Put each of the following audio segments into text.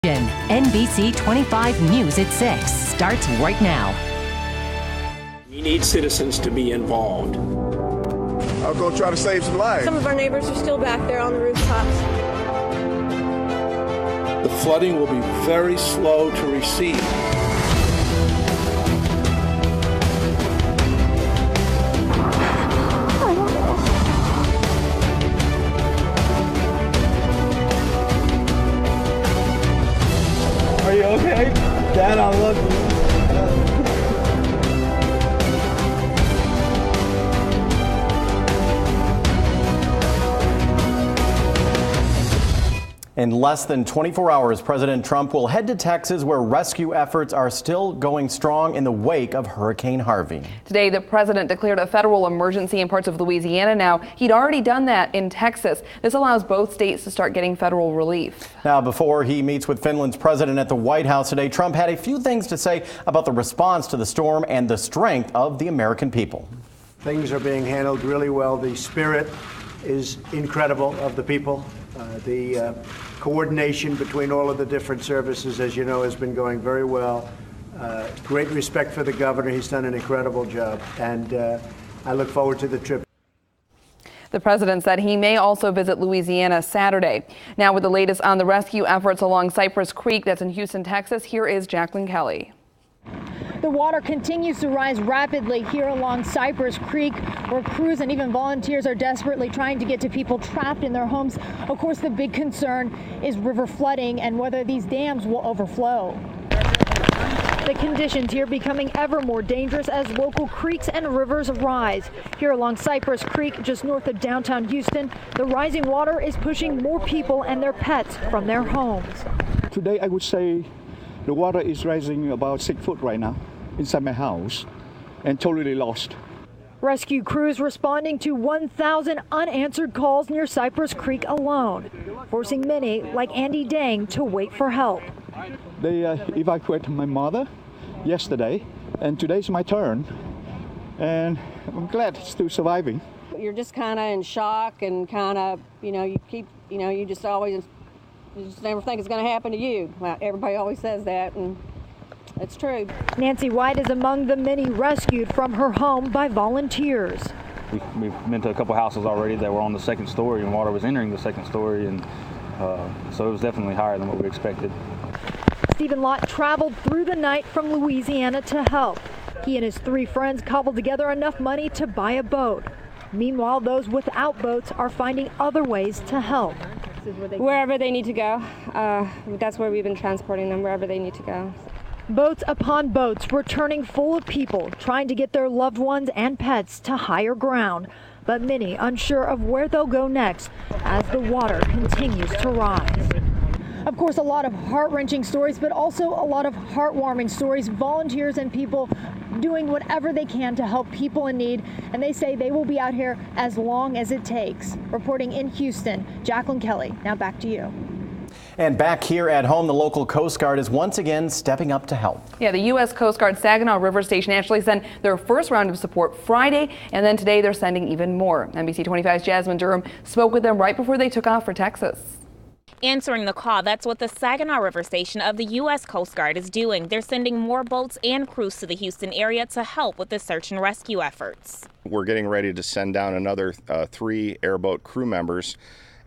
NBC 25 News at 6 starts right now. We need citizens to be involved. I'll go try to save some lives. Some of our neighbors are still back there on the rooftops. The flooding will be very slow to recede. Are you okay? Dad, I love you. In less than 24 hours, President Trump will head to Texas, where rescue efforts are still going strong in the wake of Hurricane Harvey. Today, the president declared a federal emergency in parts of Louisiana now. He'd already done that in Texas. This allows both states to start getting federal relief. Now, before he meets with Finland's president at the White House today, Trump had a few things to say about the response to the storm and the strength of the American people. Things are being handled really well. The spirit is incredible of the people. The coordination between all of the different services, as you know, has been going very well. Great respect for the governor. He's done an incredible job, and I look forward to the trip. The president said he may also visit Louisiana Saturday. Now, with the latest on the rescue efforts along Cypress Creek, that's in Houston, Texas, here is Jacqueline Kelly. The water continues to rise rapidly here along Cypress Creek, where crews and even volunteers are desperately trying to get to people trapped in their homes. Of course, the big concern is river flooding and whether these dams will overflow. The conditions here becoming ever more dangerous as local creeks and rivers rise. Here along Cypress Creek, just north of downtown Houston, the rising water is pushing more people and their pets from their homes. Today, I would say the water is rising about 6 foot right now inside my house and totally lost. Rescue crews responding to 1,000 unanswered calls near Cypress Creek alone, forcing many like Andy Dang to wait for help. They evacuated my mother yesterday, and today's my turn, and I'm glad it's still surviving. You're just kind of in shock and kind of, you just never think it's going to happen to you. Well, everybody always says that, and it's true. Nancy White is among the many rescued from her home by volunteers. We've been to a couple houses already that were on the second story, and water was entering the second story, and so it was definitely higher than what we expected. Stephen Lott traveled through the night from Louisiana to help. He and his 3 friends cobbled together enough money to buy a boat. Meanwhile, those without boats are finding other ways to help. Wherever they need to go. That's where we've been transporting them, wherever they need to go. Boats upon boats returning full of people trying to get their loved ones and pets to higher ground, but many unsure of where they'll go next as the water continues to rise. Of course, a lot of heart-wrenching stories, but also a lot of heartwarming stories. Volunteers and people doing whatever they can to help people in need, and they say they will be out here as long as it takes. Reporting in Houston, Jacqueline Kelly. Now back to you. And back here at home, the local Coast Guard is once again stepping up to help. Yeah, the U.S. Coast Guard Saginaw River Station actually sent their first round of support Friday, and then today they're sending even more. NBC 25's Jasmine Durham spoke with them right before they took off for Texas. Answering the call, that's what the Saginaw River Station of the U.S. Coast Guard is doing. They're sending more boats and crews to the Houston area to help with the search and rescue efforts. We're getting ready to send down another 3 airboat crew members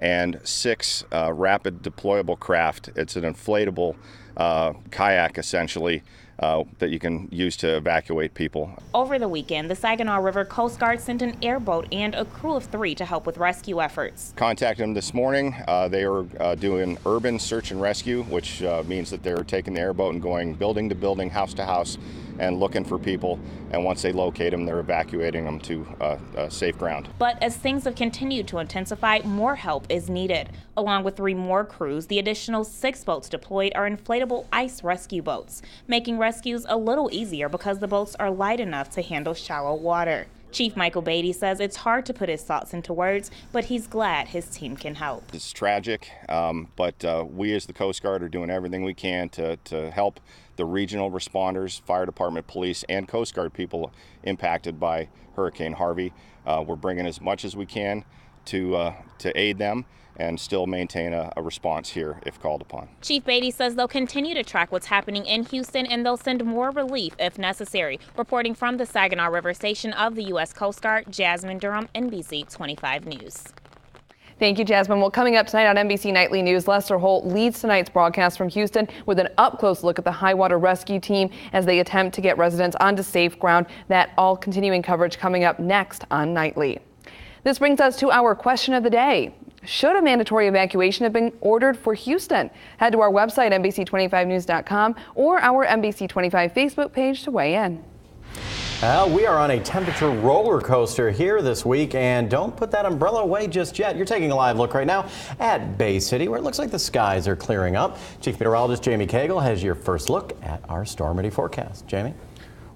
and 6 rapid deployable craft. It's an inflatable kayak, essentially, that you can use to evacuate people. Over the weekend, the Saginaw River Coast Guard sent an airboat and a crew of 3 to help with rescue efforts. Contacted them this morning. They are doing urban search and rescue, which means that they're taking the airboat and going building to building, house to house, and looking for people. And once they locate them, they're evacuating them to safe ground. But as things have continued to intensify, more help is needed. Along with 3 more crews, the additional 6 boats deployed are inflatable ice rescue boats, making rescues a little easier because the boats are light enough to handle shallow water. Chief Michael Beatty says it's hard to put his thoughts into words, but he's glad his team can help. It's tragic, but we as the Coast Guard are doing everything we can to help the regional responders, fire department, police, and Coast Guard people impacted by Hurricane Harvey. We're bringing as much as we can to aid them and still maintain a response here if called upon. Chief Beatty says they'll continue to track what's happening in Houston and they'll send more relief if necessary. Reporting from the Saginaw River Station of the U.S. Coast Guard, Jasmine Durham, NBC 25 News. Thank you, Jasmine. Well, coming up tonight on NBC Nightly News, Lester Holt leads tonight's broadcast from Houston with an up-close look at the high water rescue team as they attempt to get residents onto safe ground. That all continuing coverage coming up next on Nightly. This brings us to our question of the day. Should a mandatory evacuation have been ordered for Houston? Head to our website, NBC25news.com, or our NBC25 Facebook page to weigh in. We are on a temperature roller coaster here this week, and don't put that umbrella away just yet. You're taking a live look right now at Bay City, where it looks like the skies are clearing up. Chief Meteorologist Jamie Cagle has your first look at our storm ready forecast. Jamie?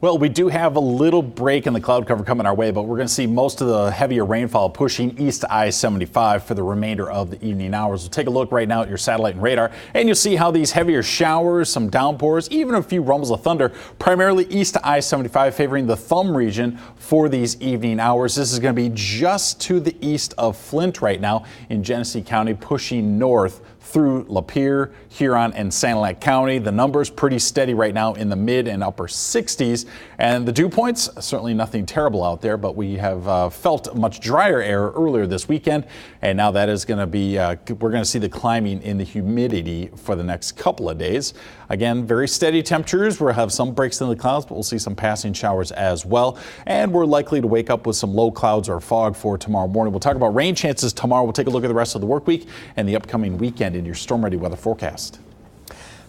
Well, we do have a little break in the cloud cover coming our way, but we're going to see most of the heavier rainfall pushing east to I-75 for the remainder of the evening hours. We'll take a look right now at your satellite and radar, and you'll see how these heavier showers, some downpours, even a few rumbles of thunder, primarily east to I-75, favoring the Thumb region for these evening hours. This is going to be just to the east of Flint right now in Genesee County, pushing north through Lapeer, Huron, and Sanilac County. The numbers pretty steady right now in the mid and upper 60s. And the dew points, certainly nothing terrible out there, but we have felt much drier air earlier this weekend. And now that is going to be, we're going to see the climbing in the humidity for the next couple of days. Again, very steady temperatures. We'll have some breaks in the clouds, but we'll see some passing showers as well. And we're likely to wake up with some low clouds or fog for tomorrow morning. We'll talk about rain chances tomorrow. We'll take a look at the rest of the work week and the upcoming weekend in your Storm Ready weather forecast.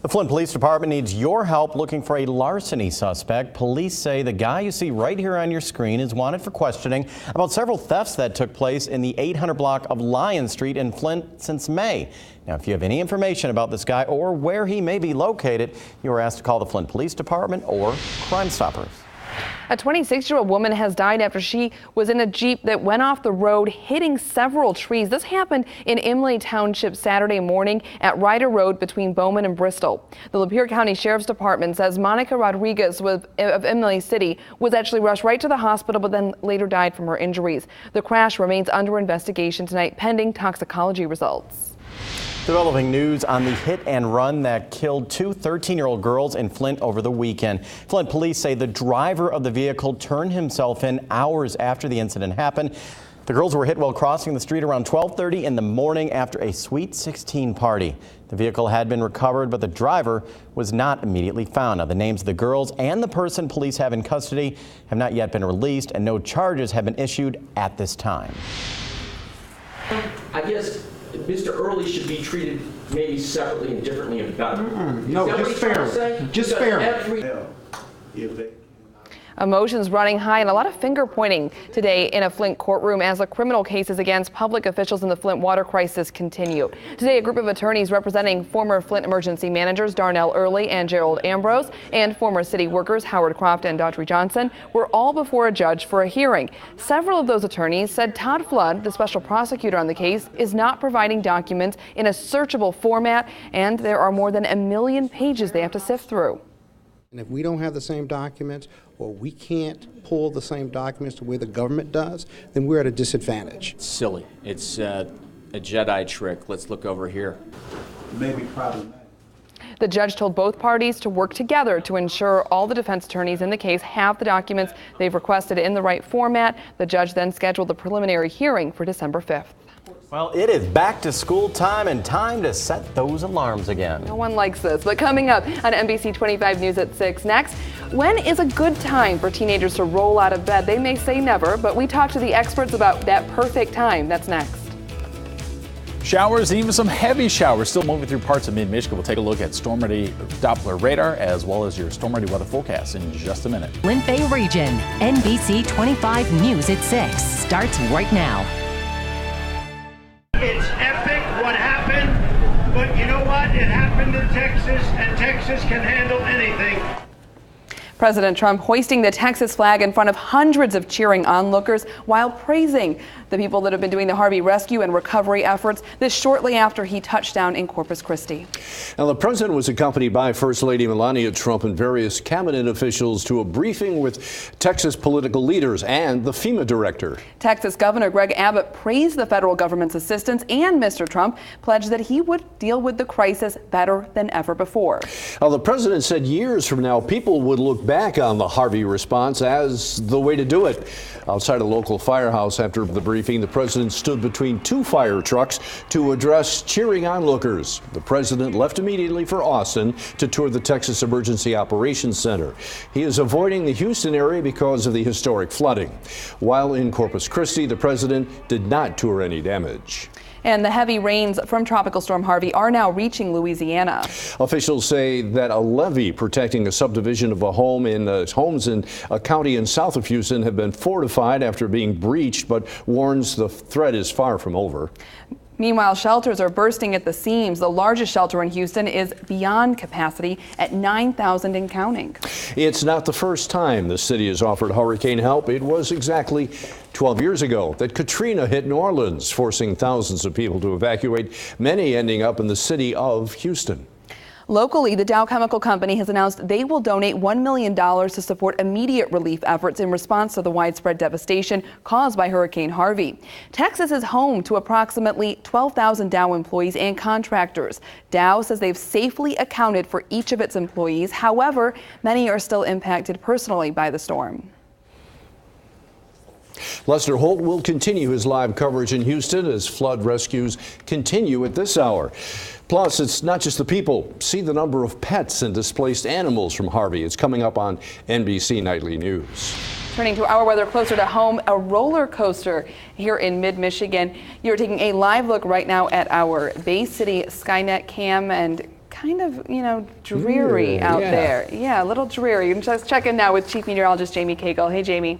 The Flint Police Department needs your help looking for a larceny suspect. Police say the guy you see right here on your screen is wanted for questioning about several thefts that took place in the 800 block of Lyon Street in Flint since May. Now, if you have any information about this guy or where he may be located, you are asked to call the Flint Police Department or Crime Stoppers. A 26-year-old woman has died after she was in a Jeep that went off the road, hitting several trees. This happened in Imlay Township Saturday morning at Ryder Road between Bowman and Bristol. The Lapeer County Sheriff's Department says Monica Rodriguez of Imlay City was actually rushed right to the hospital, but then later died from her injuries. The crash remains under investigation tonight, pending toxicology results. Developing news on the hit and run that killed two 13-year-old girls in Flint over the weekend. Flint police say the driver of the vehicle turned himself in hours after the incident happened. The girls were hit while crossing the street around 12:30 in the morning after a Sweet 16 party. The vehicle had been recovered, but the driver was not immediately found. Now, the names of the girls and the person police have in custody have not yet been released, and no charges have been issued at this time. I guess Mr. Early should be treated maybe separately and differently and better. No, just fairly. Just fairly. Emotions running high and a lot of finger pointing today in a Flint courtroom as the criminal cases against public officials in the Flint water crisis continue. Today, a group of attorneys representing former Flint emergency managers Darnell Early and Gerald Ambrose and former city workers Howard Croft and Daughtry Johnson were all before a judge for a hearing. Several of those attorneys said Todd Flood, the special prosecutor on the case, is not providing documents in a searchable format, and there are more than 1 million pages they have to sift through. And if we don't have the same documents, or we can't pull the same documents the way the government does, then we're at a disadvantage. It's silly. It's a Jedi trick. Let's look over here. Maybe problematic. The judge told both parties to work together to ensure all the defense attorneys in the case have the documents they've requested in the right format. The judge then scheduled the preliminary hearing for December 5th. Well, it is back to school time and time to set those alarms again. No one likes this, but coming up on NBC 25 News at 6 next, when is a good time for teenagers to roll out of bed? They may say never, but we talk to the experts about that perfect time. That's next. Showers, even some heavy showers still moving through parts of mid-Michigan. We'll take a look at Storm Ready Doppler radar as well as your Storm Ready weather forecast in just a minute. Flint Bay region, NBC 25 News at 6 starts right now. It's epic what happened, but you know what? It happened in Texas, and Texas can handle anything. President Trump hoisting the Texas flag in front of hundreds of cheering onlookers while praising The people that have been doing the Harvey rescue and recovery efforts, this shortly after he touched down in Corpus Christi. Now, the president was accompanied by First Lady Melania Trump and various cabinet officials to a briefing with Texas political leaders and the FEMA director. Texas Governor Greg Abbott praised the federal government's assistance, and Mr. Trump pledged that he would deal with the crisis better than ever before. Now, the president said years from now, people would look back on the Harvey response as the way to do it. Outside a local firehouse after the briefing, the president stood between two fire trucks to address cheering onlookers. The president left immediately for Austin to tour the Texas Emergency Operations Center. He is avoiding the Houston area because of the historic flooding. While in Corpus Christi, the president did not tour any damage. And the heavy rains from Tropical Storm Harvey are now reaching Louisiana. Officials say that a levee protecting a subdivision of a home in homes in a county in south of Houston have been fortified after being breached, but warns the threat is far from over. Meanwhile, shelters are bursting at the seams. The largest shelter in Houston is beyond capacity at 9,000 and counting. It's not the first time the city has offered hurricane help. It was exactly 12 years ago that Katrina hit New Orleans, forcing thousands of people to evacuate, many ending up in the city of Houston. Locally, the Dow Chemical Company has announced they will donate $1 million to support immediate relief efforts in response to the widespread devastation caused by Hurricane Harvey. Texas is home to approximately 12,000 Dow employees and contractors. Dow says they've safely accounted for each of its employees. However, many are still impacted personally by the storm. Lester Holt will continue his live coverage in Houston as flood rescues continue at this hour. Plus, it's not just the people. See the number of pets and displaced animals from Harvey. It's coming up on NBC Nightly News. Turning to our weather closer to home, a roller coaster here in mid-Michigan. You're taking a live look right now at our Bay City Skynet cam, and kind of, dreary out there. Yeah, a little dreary. You can just check in now with Chief Meteorologist Jamie Cagle. Hey, Jamie.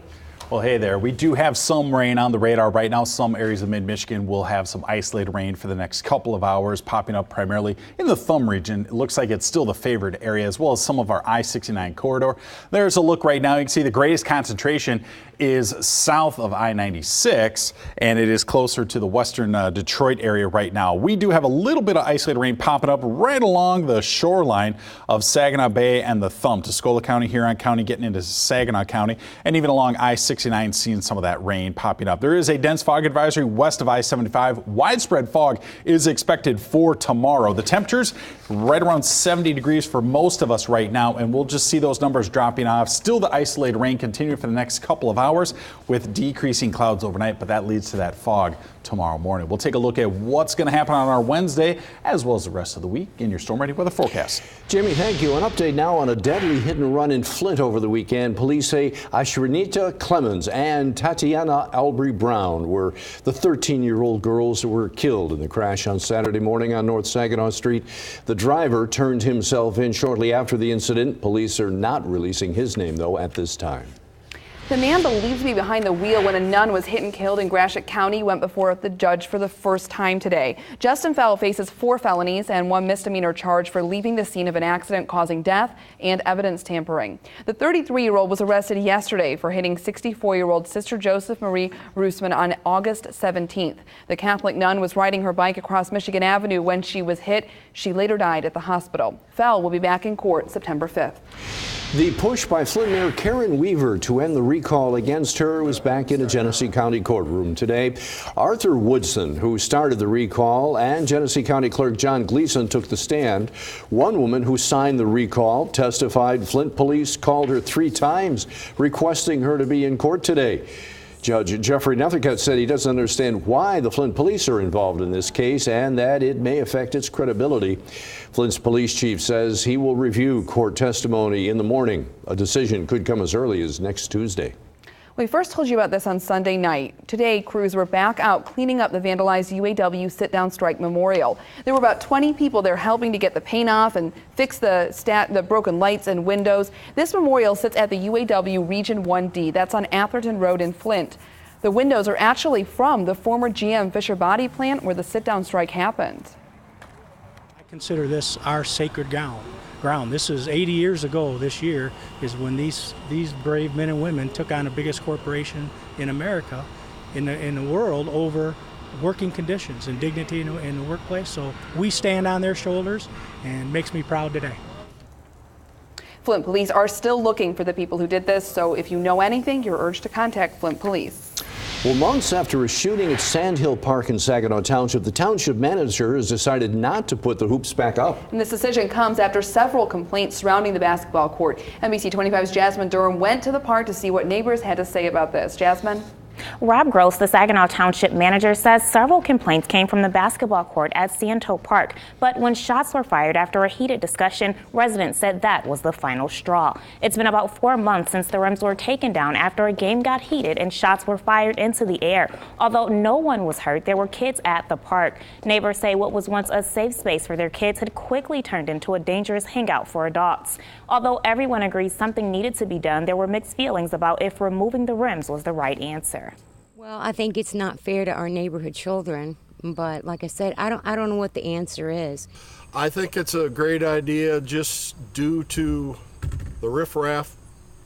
Well, hey there. We do have some rain on the radar right now. Some areas of mid-Michigan will have some isolated rain for the next couple of hours, popping up primarily in the Thumb region. It looks like it's still the favored area, as well as some of our I-69 corridor. There's a look right now. You can see the greatest concentration is south of I-96, and it is closer to the western Detroit area right now. We do have a little bit of isolated rain popping up right along the shoreline of Saginaw Bay and the Thumb. Tuscola County, Huron County, getting into Saginaw County, and even along I-69, seeing some of that rain popping up. There is a dense fog advisory west of I-75. Widespread fog is expected for tomorrow. The temperatures right around 70 degrees for most of us right now, and we'll just see those numbers dropping off. Still the isolated rain continuing for the next couple of hours with decreasing clouds overnight, but that leads to that fog tomorrow morning. We'll take a look at what's going to happen on our Wednesday as well as the rest of the week in your Storm Ready weather forecast. Jamie, thank you. An update now on a deadly hit and run in Flint over the weekend. Police say Ashrenita Clemens and Tatiana Albry Brown were the 13-year-old girls who were killed in the crash on Saturday morning on North Saginaw Street. The driver turned himself in shortly after the incident. Police are not releasing his name, though, at this time. The man believed to be behind the wheel when a nun was hit and killed in Gratiot County went before the judge for the first time today. Justin Fell faces 4 felonies and 1 misdemeanor charge for leaving the scene of an accident causing death and evidence tampering. The 33-year-old was arrested yesterday for hitting 64-year-old Sister Joseph Marie Roosman on August 17th. The Catholic nun was riding her bike across Michigan Avenue when she was hit. She later died at the hospital. Fell will be back in court September 5th. The push by Flint Mayor Karen Weaver to end the recall against her was back in a Genesee County courtroom today. Arthur Woodson, who started the recall, and Genesee County Clerk John Gleason took the stand. One woman who signed the recall testified Flint police called her 3 times requesting her to be in court today. Judge Jeffrey Nethercutt said he doesn't understand why the Flint police are involved in this case and that it may affect its credibility. Flint's police chief says he will review court testimony in the morning. A decision could come as early as next Tuesday. We first told you about this on Sunday night. Today, crews were back out cleaning up the vandalized UAW sit-down strike memorial. There were about 20 people there helping to get the paint off and fix the broken lights and windows. This memorial sits at the UAW Region 1D. That's on Atherton Road in Flint. The windows are actually from the former GM Fisher Body plant where the sit-down strike happened. I consider this our sacred ground. This is 80 years ago this year is when these brave men and women took on the biggest corporation in America in the world over working conditions and dignity in the workplace. So we stand on their shoulders, and makes me proud today. Flint police are still looking for the people who did this, so if you know anything, you're urged to contact Flint police. Well, months after a shooting at Sand Hill Park in Saginaw Township, the township manager has decided not to put the hoops back up. And this decision comes after several complaints surrounding the basketball court. NBC 25's Jasmine Durham went to the park to see what neighbors had to say about this. Jasmine? Rob Gross, the Saginaw Township manager, says several complaints came from the basketball court at Sand Hill Park, but when shots were fired after a heated discussion, residents said that was the final straw. It's been about 4 months since the rims were taken down after a game got heated and shots were fired into the air. Although no one was hurt, there were kids at the park. Neighbors say what was once a safe space for their kids had quickly turned into a dangerous hangout for adults. Although everyone agrees something needed to be done, there were mixed feelings about if removing the rims was the right answer. Well, I think it's not fair to our neighborhood children, but like I said, I don't know what the answer is. I think it's a great idea just due to the riffraff,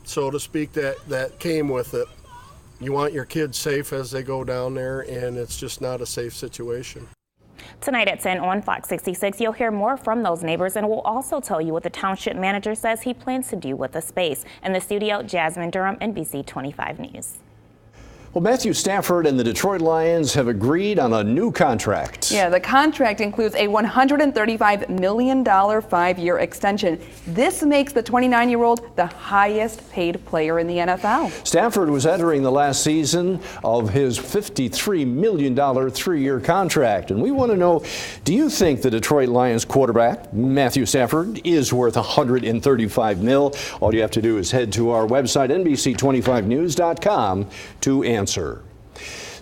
so to speak, that came with it. You want your kids safe as they go down there, and it's just not a safe situation. Tonight at 10 on Fox 66, you'll hear more from those neighbors, and we'll also tell you what the township manager says he plans to do with the space. In the studio, Jasmine Durham, NBC 25 News. Well, Matthew Stafford and the Detroit Lions have agreed on a new contract. Yeah, the contract includes a $135 million 5-year extension. This makes the 29-year-old the highest paid player in the NFL. Stafford was entering the last season of his $53 million 3-year contract. And we want to know, do you think the Detroit Lions quarterback, Matthew Stafford, is worth $135 million? All you have to do is head to our website, NBC25news.com, to answer.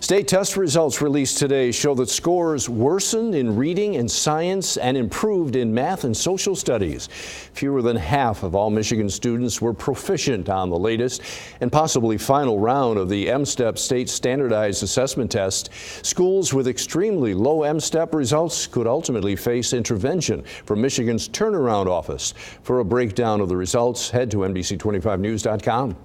State test results released today show that scores worsened in reading and science and improved in math and social studies. Fewer than half of all Michigan students were proficient on the latest and possibly final round of the M-STEP state standardized assessment test. Schools with extremely low M-STEP results could ultimately face intervention from Michigan's turnaround office. For a breakdown of the results, head to NBC25news.com.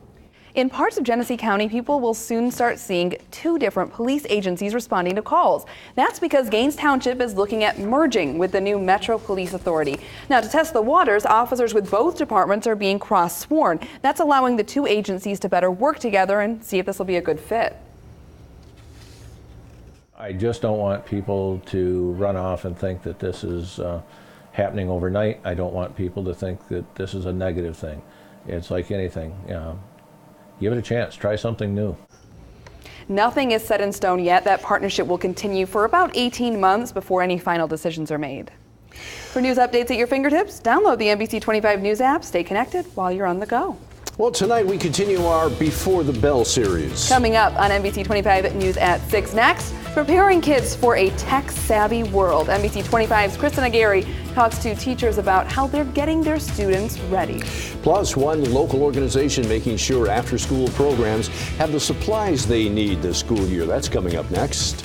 In parts of Genesee County, people will soon start seeing 2 different police agencies responding to calls. That's because Gaines Township is looking at merging with the new Metro Police Authority. Now, to test the waters, officers with both departments are being cross-sworn. That's allowing the 2 agencies to better work together and see if this will be a good fit. I just don't want people to run off and think that this is happening overnight. I don't want people to think that this is a negative thing. It's like anything. Give it a chance. Try something new. Nothing is set in stone yet. That partnership will continue for about 18 months before any final decisions are made. For news updates at your fingertips, download the NBC 25 News app. Stay connected while you're on the go. Well, tonight we continue our Before the Bell series. Coming up on NBC 25 News at 6 next, preparing kids for a tech-savvy world. NBC 25's Kristen Aguirre talks to teachers about how they're getting their students ready. Plus, one local organization making sure after-school programs have the supplies they need this school year. That's coming up next.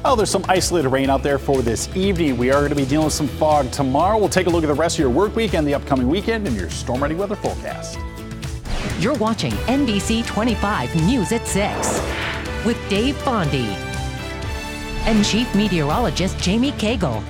Oh, there's some isolated rain out there for this evening. We are going to be dealing with some fog tomorrow. We'll take a look at the rest of your work week and the upcoming weekend in your Storm Ready weather forecast. You're watching NBC 25 News at 6 with Dave Fondy and Chief Meteorologist Jamie Cagle.